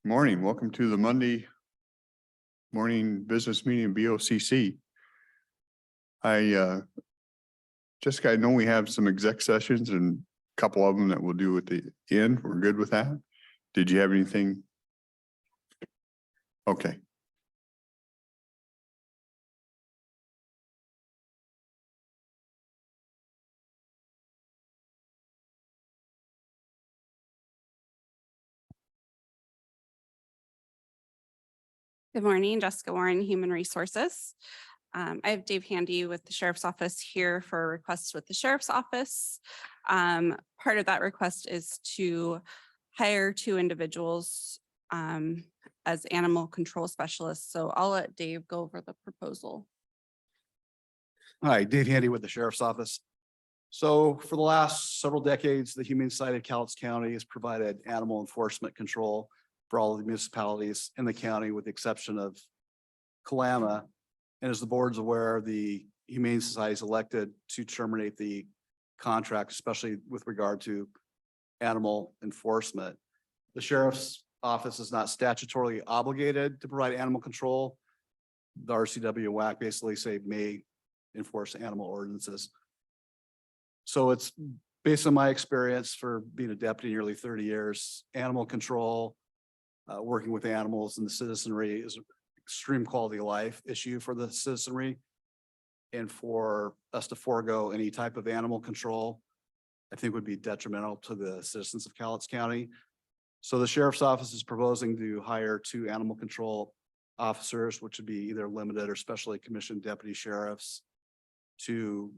Morning, welcome to the Monday morning business meeting BOCC. Jessica, I know we have some exec sessions and a couple of them that we'll do at the end. We're good with that. Did you have anything? Okay. Good morning, Jessica Warren, Human Resources. I have Dave Handy with the Sheriff's Office here for requests with the Sheriff's Office. Part of that request is to hire 2 individuals as animal control specialists. So I'll let Dave go over the proposal. Hi, Dave Handy with the Sheriff's Office. So for the last several decades, the Humane Society of Cowlitz County has provided animal enforcement control for all of the municipalities in the county, with the exception of Kalama. And as the board's aware, the Humane Society is elected to terminate the contract, especially with regard to animal enforcement. The Sheriff's Office is not statutorily obligated to provide animal control. The RCW and WAC basically say may enforce animal ordinances. So it's based on my experience for being a deputy nearly 30 years, animal control, working with animals and the citizenry is an extreme quality of life issue for the citizenry. And for us to forego any type of animal control, I think would be detrimental to the citizens of Cowlitz County. So the Sheriff's Office is proposing to hire 2 animal control officers, which would be either limited or specially commissioned deputy sheriffs, to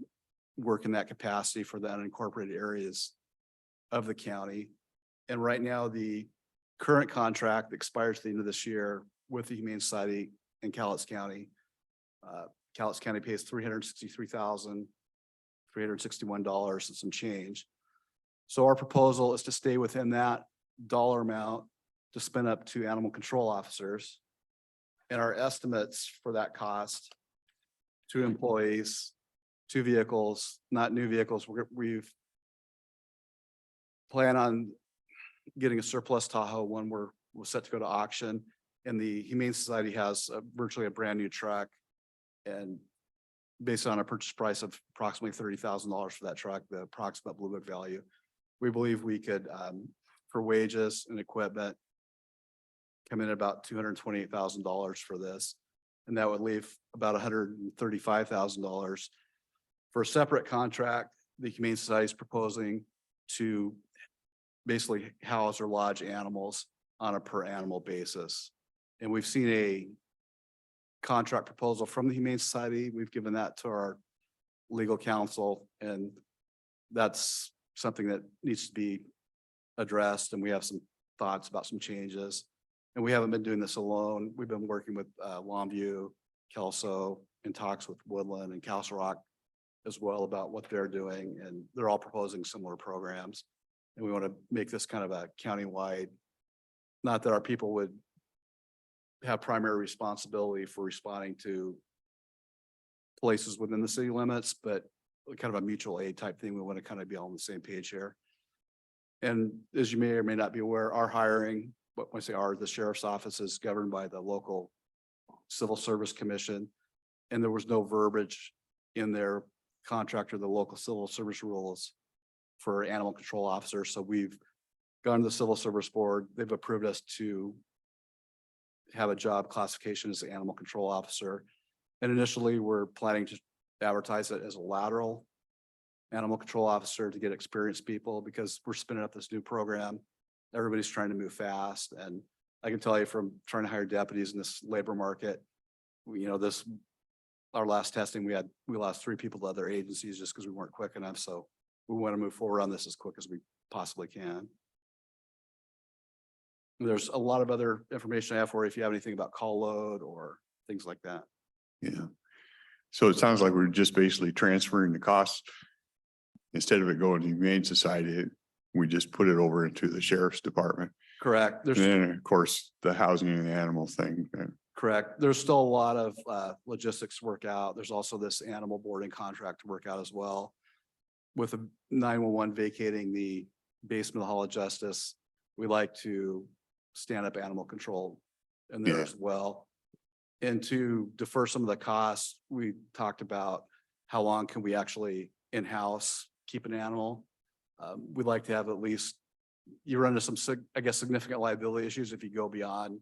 work in that capacity for the unincorporated areas of the county. And right now, the current contract expires at the end of this year with the Humane Society in Cowlitz County. Cowlitz County pays $363,361 and some change. So our proposal is to stay within that dollar amount to spin up 2 animal control officers. And our estimates for that cost, 2 employees, 2 vehicles, not new vehicles. We've planned on getting a surplus Tahoe. One we're set to go to auction, and the Humane Society has virtually a brand new truck, and based on a purchase price of approximately $30,000 for that truck, the approximate blue book value, we believe we could, for wages and equipment, come in at about $228,000 for this, and that would leave about $135,000 for a separate contract. The Humane Society is proposing to basically house or lodge animals on a per animal basis. And we've seen a contract proposal from the Humane Society. We've given that to our legal counsel, and that's something that needs to be addressed. And we have some thoughts about some changes. And we haven't been doing this alone. We've been working with Longview, Kelso, in talks with Woodland and Castle Rock as well about what they're doing. And they're all proposing similar programs. And we want to make this kind of a countywide, not that our people would have primary responsibility for responding to places within the city limits, but kind of a mutual aid type thing. We want to kind of be all on the same page here. And as you may or may not be aware, our hiring, when I say our, the Sheriff's Office is governed by the local Civil Service Commission, and there was no verbiage in their contract or the local civil service rules for animal control officers. So we've gone to the Civil Service Board. They've approved us to have a job classification as an animal control officer. And initially we're planning to advertise it as a lateral animal control officer to get experienced people, because we're spinning up this new program. Everybody's trying to move fast. And I can tell you from trying to hire deputies in this labor market, our last testing, we lost 3 people to other agencies just because we weren't quick enough. So we want to move forward on this as quick as we possibly can. There's a lot of other information I have for you if you have anything about call load or things like that. Yeah. So it sounds like we're just basically transferring the costs. Instead of it going to the Humane Society, we just put it over into the Sheriff's Department. Correct. And then of course, the housing and the animal thing. Correct. There's still a lot of logistics to work out. There's also this animal boarding contract to work out as well. With the 911 vacating the basement of the Hall of Justice, we like to stand-up animal control in there Yeah. as well. And to defer some of the costs, we talked about how long can we actually in-house keep an animal? We'd like to have at least, you run into some, I guess, significant liability issues if you go beyond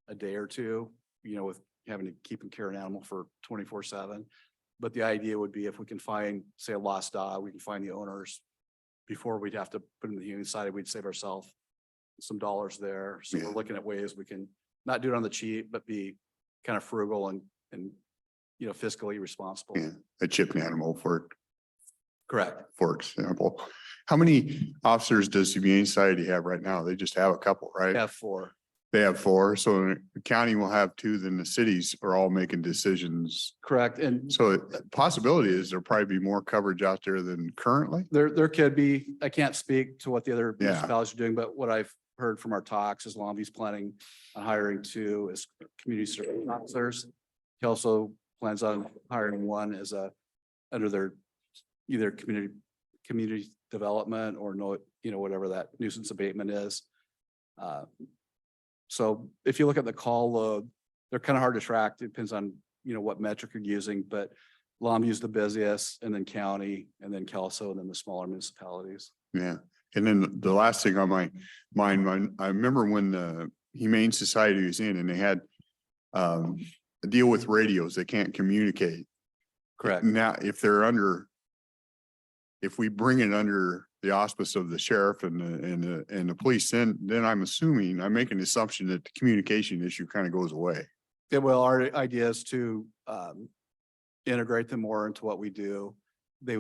a day or two, with having to keep and care an animal for 24/7. But the idea would be if we can find, say, a lost dog, we can find the owners before we'd have to put them in the Humane Society, we'd save ourselves some dollars there. So Yeah. we're looking at ways we can not do it on the cheap, but be kind of frugal and fiscally responsible. Yeah, a chipped animal Correct. for example. How many officers does the Humane Society have right now? They just have a couple, right? Have 4. They have 4. So the county will have 2, then the cities are all making decisions. Correct. And So the possibility is there'll probably be more coverage out there than currently. there could be, I can't speak to what the other Yeah. municipalities are doing, but what I've heard from our talks is Longview's planning on hiring 2 as community service officers. He also plans on hiring 1 as under their either community development or whatever that nuisance abatement is. So if you look at the call load, they're kind of hard to track. It depends on, what metric you're using, but Longview's the busiest, and then county, and then Kelso, and then the smaller municipalities. Yeah. And then the last thing on my mind, I remember when the Humane Society was in and they had a deal with radios. They can't communicate. Correct. Now, if we bring it under the auspice of the sheriff and the police, then I'm making the assumption that the communication issue kind of goes away. Yeah, well, our idea is to integrate them more into what we do. Their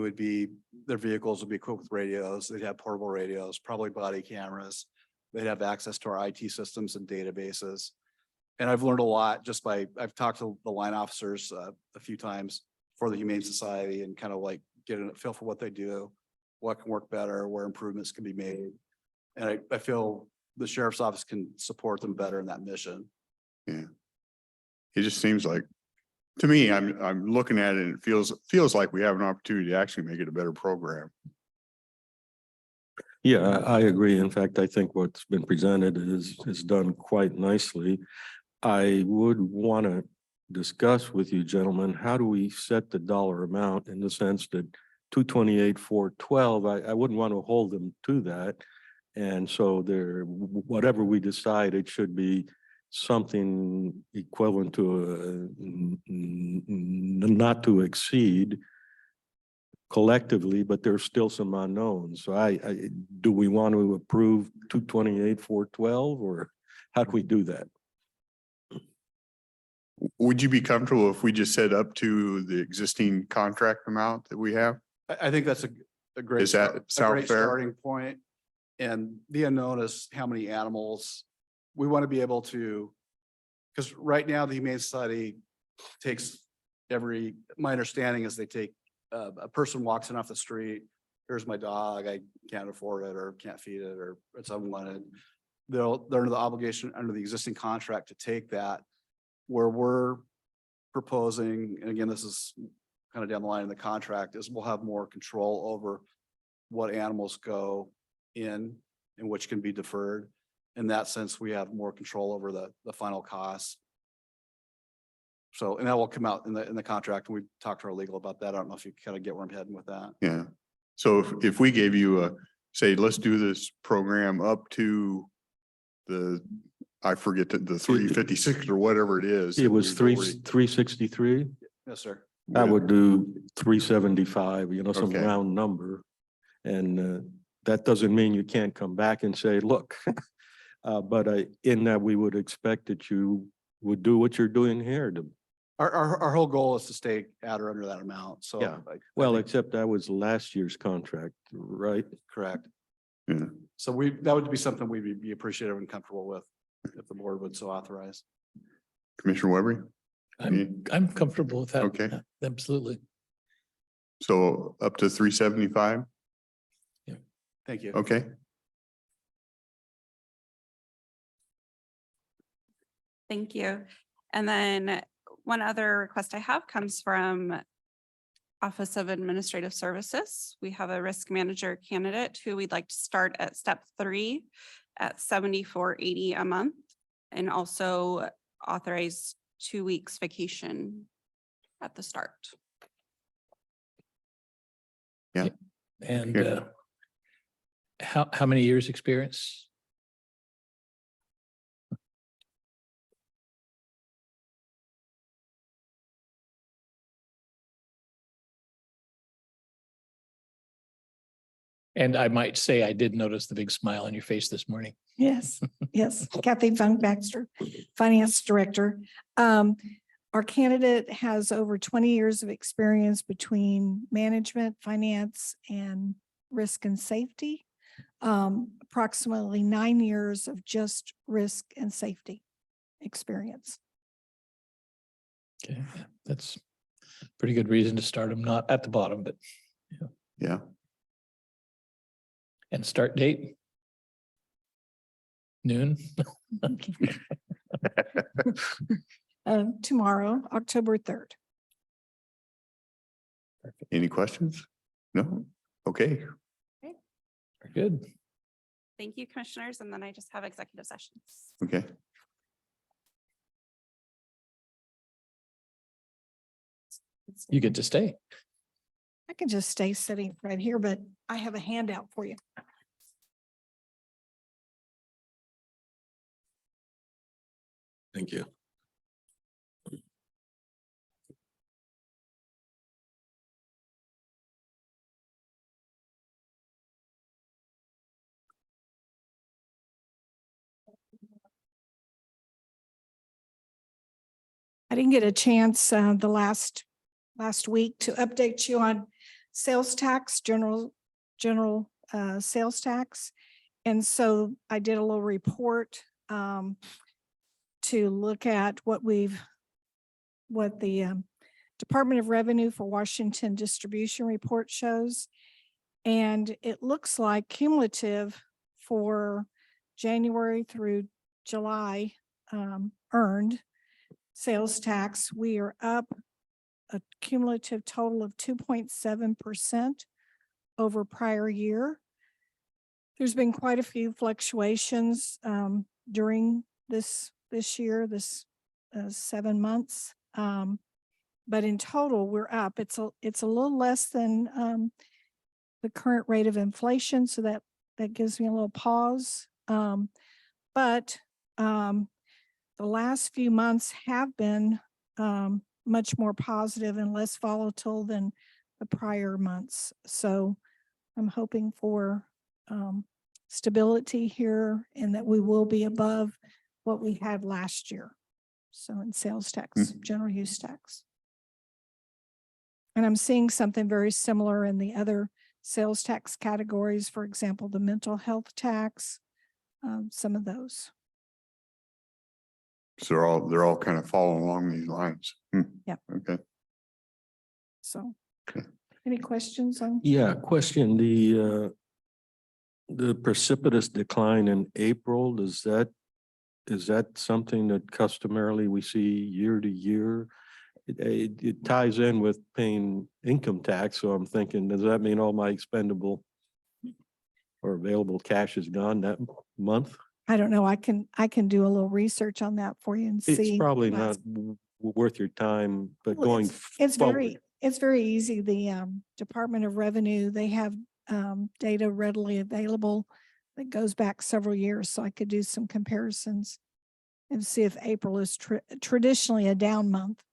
vehicles would be equipped with radios. They'd have portable radios, probably body cameras. They'd have access to our IT systems and databases. And I've learned a lot I've talked to the line officers a few times for the Humane Society and kind of like getting a feel for what they do, what can work better, where improvements can be made. And I feel the sheriff's office can support them better in that mission. Yeah. It just seems like, to me, I'm looking at it and it feels like we have an opportunity to actually make it a better program. Yeah, I agree. In fact, I think what's been presented is done quite nicely. I would want to discuss with you gentlemen, how do we set the dollar amount in the sense that 228, 412, I wouldn't want to hold them to that. And so whatever we decide, it should be something equivalent to not to exceed collectively, but there's still some unknowns. So do we want to approve 228, 412, or how do we do that? Would you be comfortable if we just set up to the existing contract amount that we have? I think that's a great. Does that a sound great fair? Starting point. And the unknown is how many animals we want to be able to, because right now the Humane Society takes my understanding is they take, a person walks in off the street, here's my dog, I can't afford it or can't feed it or it's unwanted. They're under the obligation under the existing contract to take that. Where we're proposing, and again, this is kind of down the line in the contract, is we'll have more control over what animals go in and which can be deferred. In that sense, we have more control over the final costs. So, and that will come out in the contract, and we talked to our legal about that. I don't know if you kind of get where I'm heading with that. Yeah. So if we gave you say, let's do this program up to I forget the 356 or whatever it is. It was 363. Yes, sir. I would do 375, some Okay. round number. And that doesn't mean you can't come back and say, look, but in that we would expect that you would do what you're doing here. Our whole goal is to stay at or under that amount. So, Yeah. I Well, think- except that was last year's contract, right? correct. Yeah. So that would be something we'd be appreciative and comfortable with if the board would so authorize. Commissioner Weber? I'm comfortable with that. Okay. Absolutely. So up to 375? Thank you. Okay. Thank you. And then one other request I have comes from Office of Administrative Services. We have a risk manager candidate who we'd like to start at step 3 at $74.80 a month. And also authorize 2 weeks vacation at the start. And Yeah. how many years experience? And I might say, I did notice the big smile on your face this morning. Yes, yes. Kathy Funk Baxter, Finance Director. Our candidate has over 20 years of experience between management, finance, and risk and safety. Approximately 9 years of just risk and safety experience. Okay, that's pretty good reason to start them, not at the bottom, but, Yeah. and start date? Noon? Tomorrow, October 3rd. Any questions? No? Okay. Good. Thank you, commissioners. And then I just have executive sessions. Okay. You get to stay. I can just stay sitting right here, but I have a handout for you. Thank you. I didn't get a chance the last week to update you on sales tax, general sales tax. And so I did a little report to look at what the Department of Revenue for Washington distribution report shows. And it looks like cumulative for January through July earned sales tax, we are up a cumulative total of 2.7% over prior year. There's been quite a few fluctuations during this year, 7 months. But in total, we're up. It's a little less than the current rate of inflation, so that gives me a little pause. But the last few months have been much more positive and less volatile than the prior months. So I'm hoping for stability here and that we will be above what we had last year. So in sales tax, general use tax. And I'm seeing something very similar in the other sales tax categories, for example, the mental health tax, some of those. So they're all kind of following along these lines. Yeah. Okay. So, Okay. any questions on? Yeah, question, the precipitous decline in April, is that something that customarily we see year to year? It ties in with paying income tax, so I'm thinking, does that mean all my expendable or available cash is gone that month? I don't know. I can do a little research on that for you and see. It's probably not last- worth your time, but Well, going It's forward. it's very easy. The Department of Revenue, they have data readily available that goes back several years. So I could do some comparisons and see if April is traditionally a down month.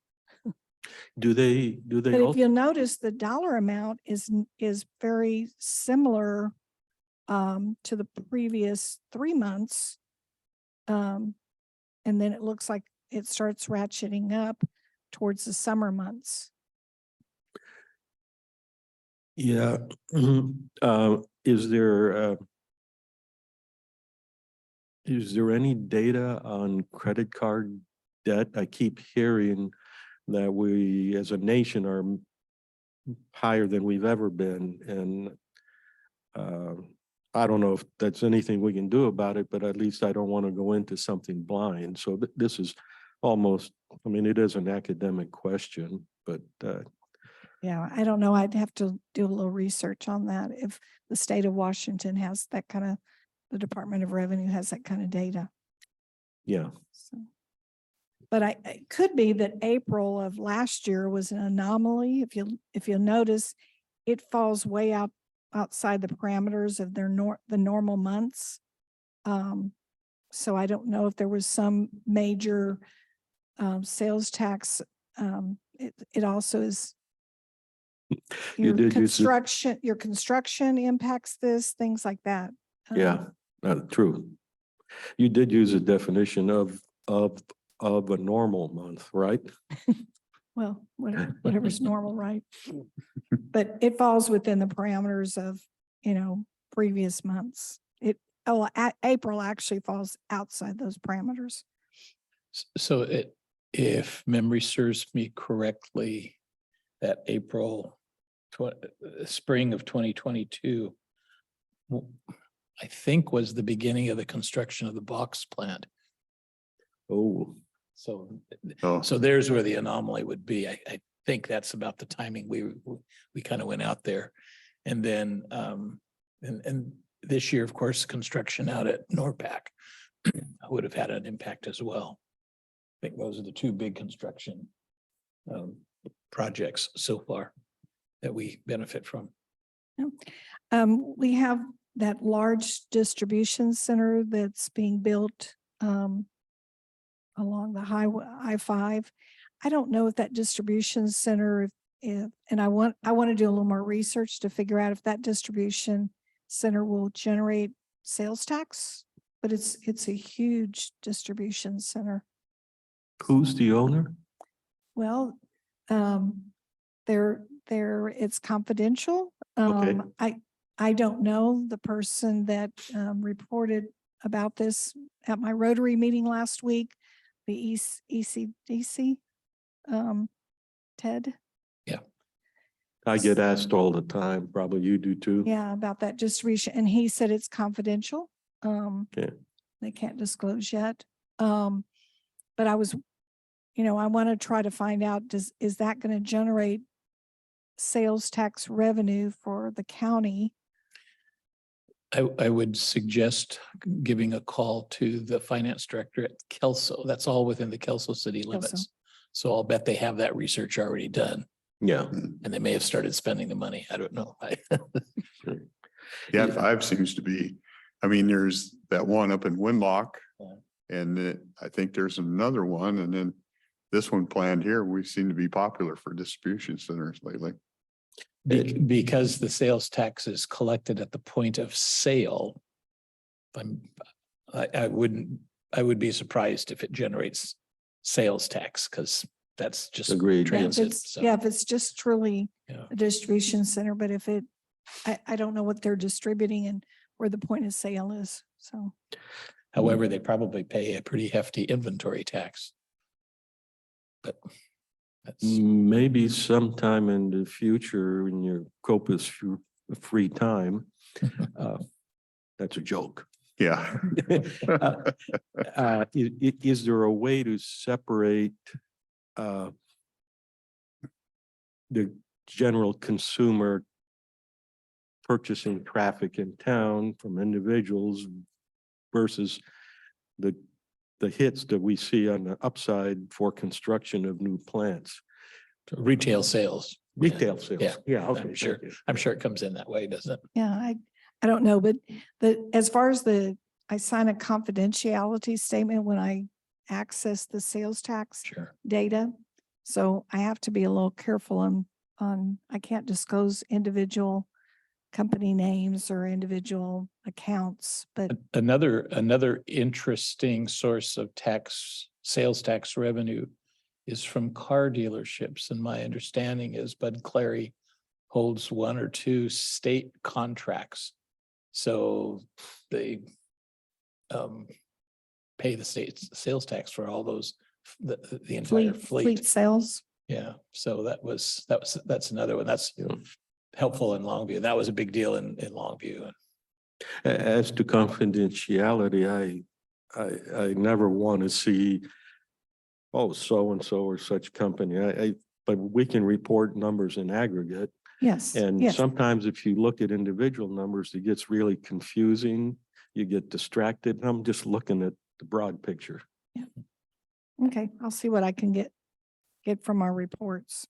Do they But if also, you'll notice, the dollar amount is very similar to the previous 3 months. And then it looks like it starts ratcheting up towards the summer months. yeah, is there any data on credit card debt? I keep hearing that we as a nation are higher than we've ever been. And I don't know if that's anything we can do about it, but at least I don't want to go into something blind. So this is almost, I mean, it is an academic question, but Yeah, I don't know. I'd have to do a little research on that. If the state of Washington has that kind of, the Department of Revenue has that kind of data. Yeah, So. But it could be that April of last year was an anomaly. If you'll notice, it falls way outside the parameters of the normal months. So I don't know if there was some major sales tax. It also is You did use the- your construction impacts this, things like that. yeah, true. You did use a definition of a normal month, right? Well, whatever's normal, right? But it falls within the parameters of, previous months. April actually falls outside those parameters. So if memory serves me correctly, that spring of 2022, I think was the beginning of the construction of the box plant. Oh, So, Oh, so there's where the anomaly would be. I think that's about the timing we kind of went out there. And then, and this year, of course, construction out at NORPAC would have had an impact as well. I think those are the two big construction projects so far that we benefit from. We have that large distribution center that's being built along the I-5. I don't know if that distribution center, and I want to do a little more research to figure out if that distribution center will generate sales tax, but it's a huge distribution center. who's the owner? Well, it's confidential. Okay. I don't know the person that reported about this at my Rotary meeting last week, the ECDC, Ted. I get asked all the time, probably you do too. Yeah, about that distribution, and he said it's confidential. Okay. They can't disclose yet. But I was, I want to try to find out, is that going to generate sales tax revenue for the county? I would suggest giving a call to the finance director at Kelso. That's all within the Kelso city limits. So I'll bet they have that research already done Yeah. and they may have started spending the money. I don't know. yeah, 5 seems to be, I mean, there's that one up in Winlock. Yeah. And I think there's another one, and then this one planned here, we seem to be popular for distribution centers lately. Because the sales tax is collected at the point of sale. I would be surprised if it generates sales tax because that's just Agreed. transit. So, If it's just truly yeah. a distribution center, but if I don't know what they're distributing and where the point of sale is, so. However, they probably pay a pretty hefty inventory tax. But that's, Maybe sometime in the future in your copious free time. That's a joke. Yeah. Is there a way to separate the general consumer purchasing traffic in town from individuals versus the hits that we see on the upside for construction of new plants? retail sales. Retail sales. Yeah, Yeah, okay. I'm sure. thank you. I'm sure it comes in that way, doesn't it? Yeah, I don't know, but as far as I sign a confidentiality statement when I access the sales tax Sure. data. So I have to be a little careful on, I can't disclose individual company names or individual accounts, but Another interesting source of sales tax revenue is from car dealerships. And my understanding is Bud Clary holds 1 or 2 state contracts. So they pay the state's sales tax for all those, the entire fleet sales. Yeah, so that's another one. That's helpful in Longview. That was a big deal in Longview. As to confidentiality, I never want to see, oh, so-and-so or such company. But we can report numbers in aggregate. Yes. And yes. sometimes if you look at individual numbers, it gets really confusing. You get distracted. I'm just looking at the broad picture. Okay, I'll see what I can get from our reports.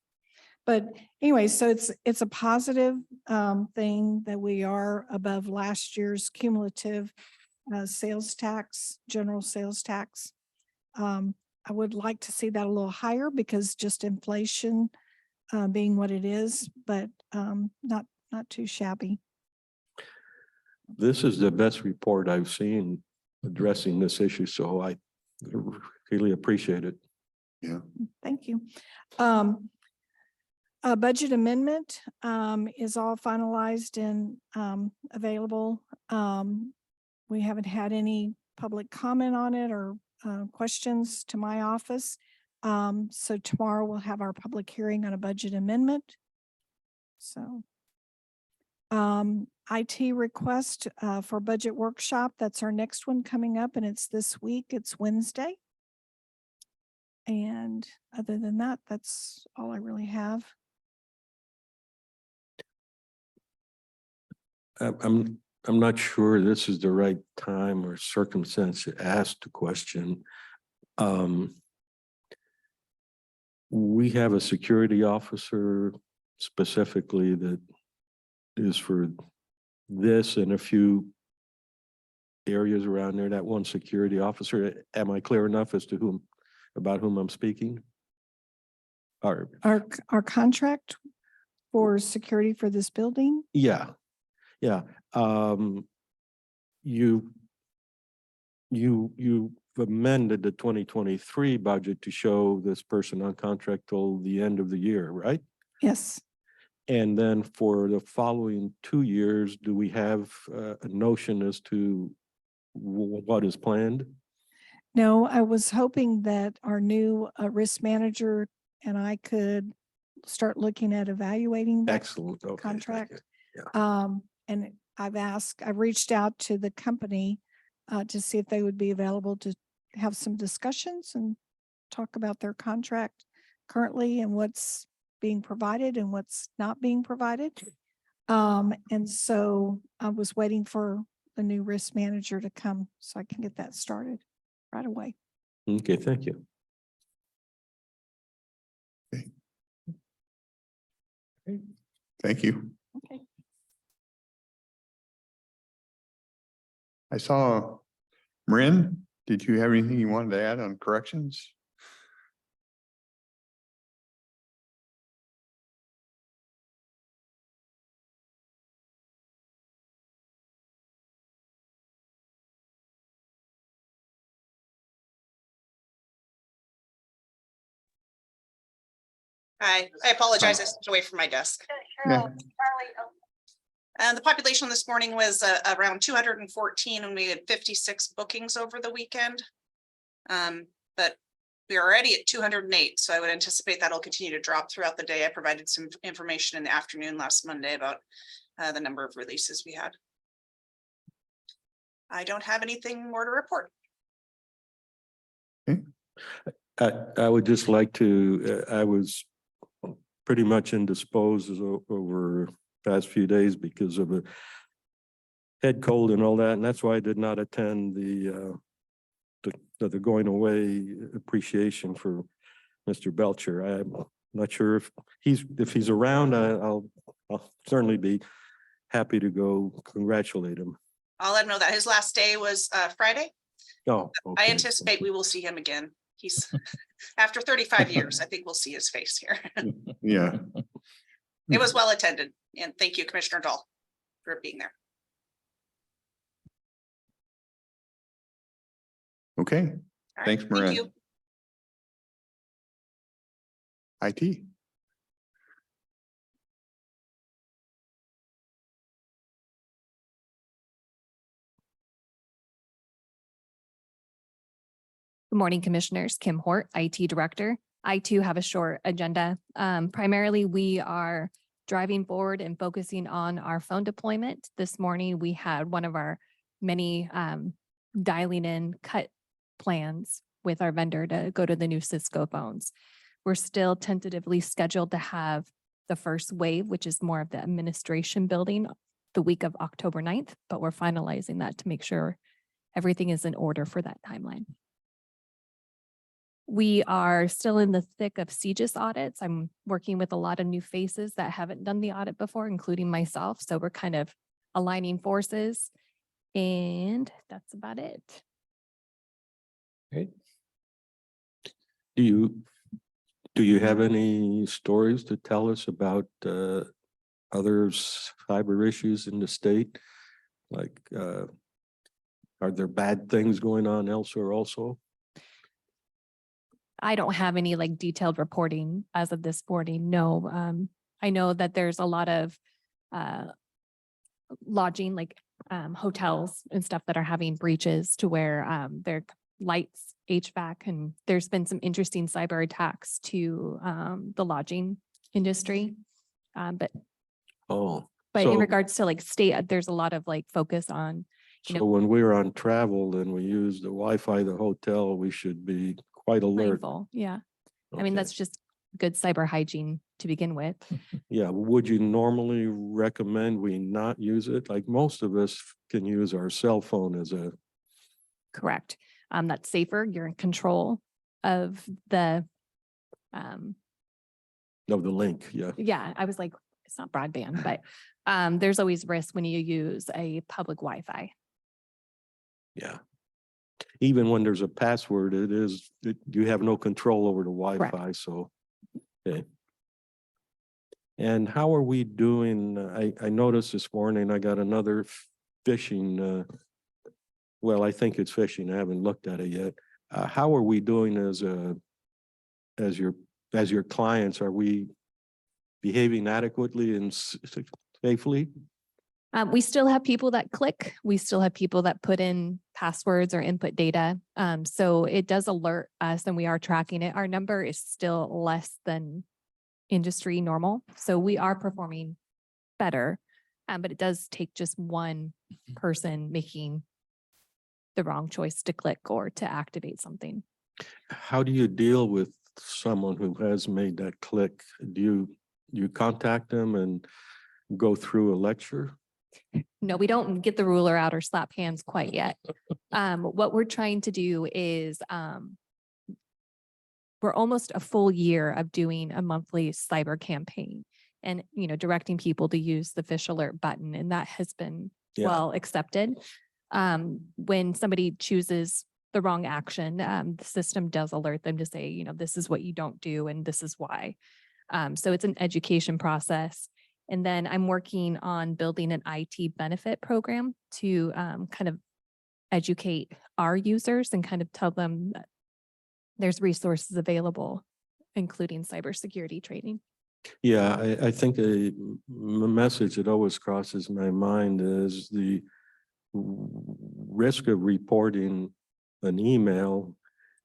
But anyway, so it's a positive thing that we are above last year's cumulative sales tax, general sales tax. I would like to see that a little higher because just inflation being what it is, but not too shabby. This is the best report I've seen addressing this issue, so I really appreciate it. Yeah. Thank you. A budget amendment is all finalized and available. We haven't had any public comment on it or questions to my office. So tomorrow we'll have our public hearing on a budget amendment. So IT request for budget workshop. That's our next one coming up, and it's this week. It's Wednesday. And other than that, that's all I really have. I'm not sure this is the right time or circumstance to ask the question. We have a security officer specifically that is for this and a few areas around there, that one security officer. Am I clear enough as to about whom I'm speaking? Or, Our contract for security for this building. yeah. You amended the 2023 budget to show this person on contract till the end of the year, right? Yes. And then for the following 2 years, do we have a notion as to what is planned? No, I was hoping that our new risk manager and I could start looking at evaluating that Excellent. Okay, thank contract. you. And I've reached out to the company to see if they would be available to have some discussions and talk about their contract currently and what's being provided and what's not being provided. And so I was waiting for the new risk manager to come so I can get that started right away. Okay, thank you. Thank you. Okay. I saw Marin. Did you have anything you wanted to add on corrections? Hi, I apologize. I stepped away from my desk. Yeah. And the population this morning was around 214 and we had 56 bookings over the weekend. But we're already at 208, so I would anticipate that'll continue to drop throughout the day. I provided some information in the afternoon last Monday about the number of releases we had. I don't have anything more to report. I would just like to, I was pretty much indisposed over the past few days because of a head cold and all that. And that's why I did not attend the going away appreciation for Mr. Belcher. I'm not sure if he's around. I'll certainly be happy to go congratulate him. I'll let him know that his last day was Friday. Oh, I okay. anticipate we will see him again. He's after 35 years, I think we'll see his face here. Yeah. It was well attended, and thank you, Commissioner Dahl, for being there. Okay. All right, Thanks, thank Marin. you. IT. Good morning, Commissioners. Kim Hort, IT Director. I too have a short agenda. Primarily, we are driving forward and focusing on our phone deployment. This morning, we had one of our many dialing in cut plans with our vendor to go to the new Cisco phones. We're still tentatively scheduled to have the first wave, which is more of the administration building, the week of October 9th, but we're finalizing that to make sure everything is in order for that timeline. We are still in the thick of CGIS audits. I'm working with a lot of new faces that haven't done the audit before, including myself. So we're kind of aligning forces. And that's about it. Do you have any stories to tell us about other cyber issues in the state? Like, are there bad things going on elsewhere also? I don't have any like detailed reporting as of this morning. No, I know that there's a lot of lodging, like hotels and stuff that are having breaches to where their lights, HVAC, and there's been some interesting cyber attacks to the lodging industry. But Oh, in so- regards to like state, there's a lot of like focus on, you so know, when we're on travel and we use the Wi-Fi, the hotel, we should be quite alert. mindful. Yeah. I mean, Okay. that's just good cyber hygiene to begin with. Yeah, would you normally recommend we not use it? Like most of us can use our cell phone as a, Correct. That's safer. You're in control of the, of the link, yeah. yeah, I was like, it's not broadband, but there's always risk when you use a public Wi-Fi. Yeah. Even when there's a password, you have no control over the Wi-Fi, so, okay. And how are we doing? I noticed this morning, I got another phishing, well, I think it's phishing. I haven't looked at it yet. How are we doing as your clients? Are we behaving adequately and safely? We still have people that click. We still have people that put in passwords or input data. So it does alert us and we are tracking it. Our number is still less than industry normal. So we are performing better. But it does take just one person making the wrong choice to click or to activate something. How do you deal with someone who has made that click? Do you contact them and go through a lecture? No, we don't get the ruler out or slap hands quite yet. What we're trying to do is we're almost a full year of doing a monthly cyber campaign and, you know, directing people to use the fish alert button. And that has been Yeah. well accepted. When somebody chooses the wrong action, the system does alert them to say, you know, this is what you don't do and this is why. So it's an education process. And then I'm working on building an IT benefit program to kind of educate our users and kind of tell them that there's resources available, including cybersecurity training. Yeah, I think a message that always crosses my mind is the risk of reporting an email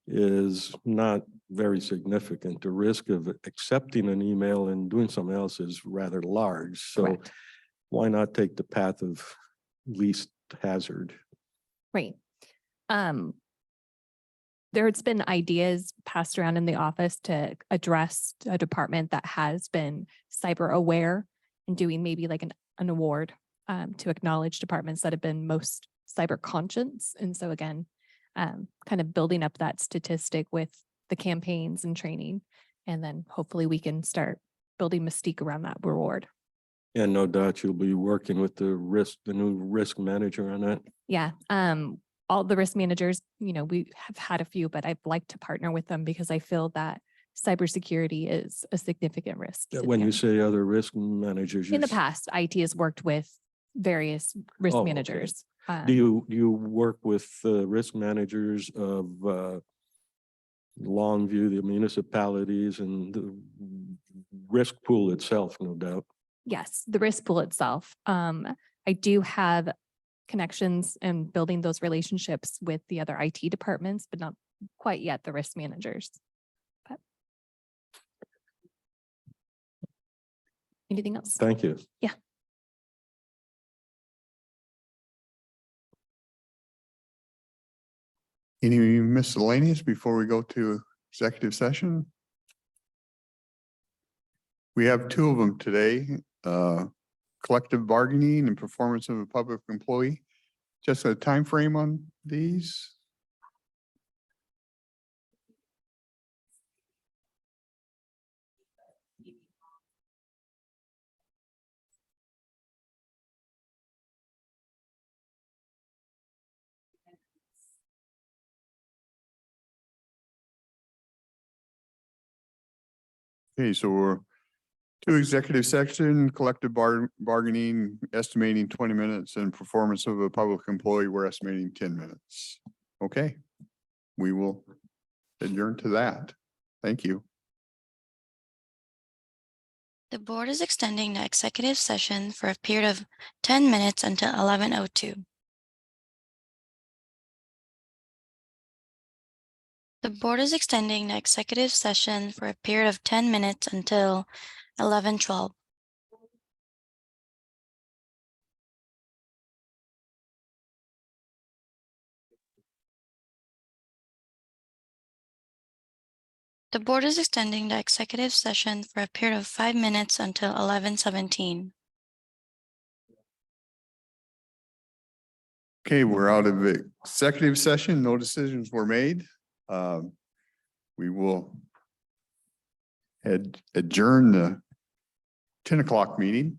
is not very significant. The risk of accepting an email and doing something else is rather large. So Correct. why not take the path of least hazard? Right. There's been ideas passed around in the office to address a department that has been cyber aware and doing maybe like an award to acknowledge departments that have been most cyber conscious. And so again, kind of building up that statistic with the campaigns and training. And then hopefully we can start building mystique around that reward. And no doubt you'll be working with the new risk manager on that. Yeah. All the risk managers, you know, we have had a few, but I'd like to partner with them because I feel that cybersecurity is a significant risk. to When them. you say other risk managers. In the you're past, IT has worked with various risk Oh, okay. managers. Do you work with risk managers of Longview, the municipalities, and the risk pool itself, no doubt? Yes, the risk pool itself. I do have connections and building those relationships with the other IT departments, but not quite yet the risk managers. But anything else? Thank you. Yeah. Any miscellaneous before we go to executive session? We have two of them today, collective bargaining and performance of a public employee. Just a time frame on these? Okay, so we're to executive section, collective bargaining, estimating 20 minutes, and performance of a public employee, we're estimating 10 minutes. Okay, we will adjourn to that. Thank you. The board is extending the executive session for a period of 10 minutes until 11:02. The board is extending the executive session for a period of 10 minutes until 11:12. The board is extending the executive session for a period of 5 minutes until 11:17. Okay, we're out of executive session. No decisions were made. We will adjourn the 10 o'clock meeting.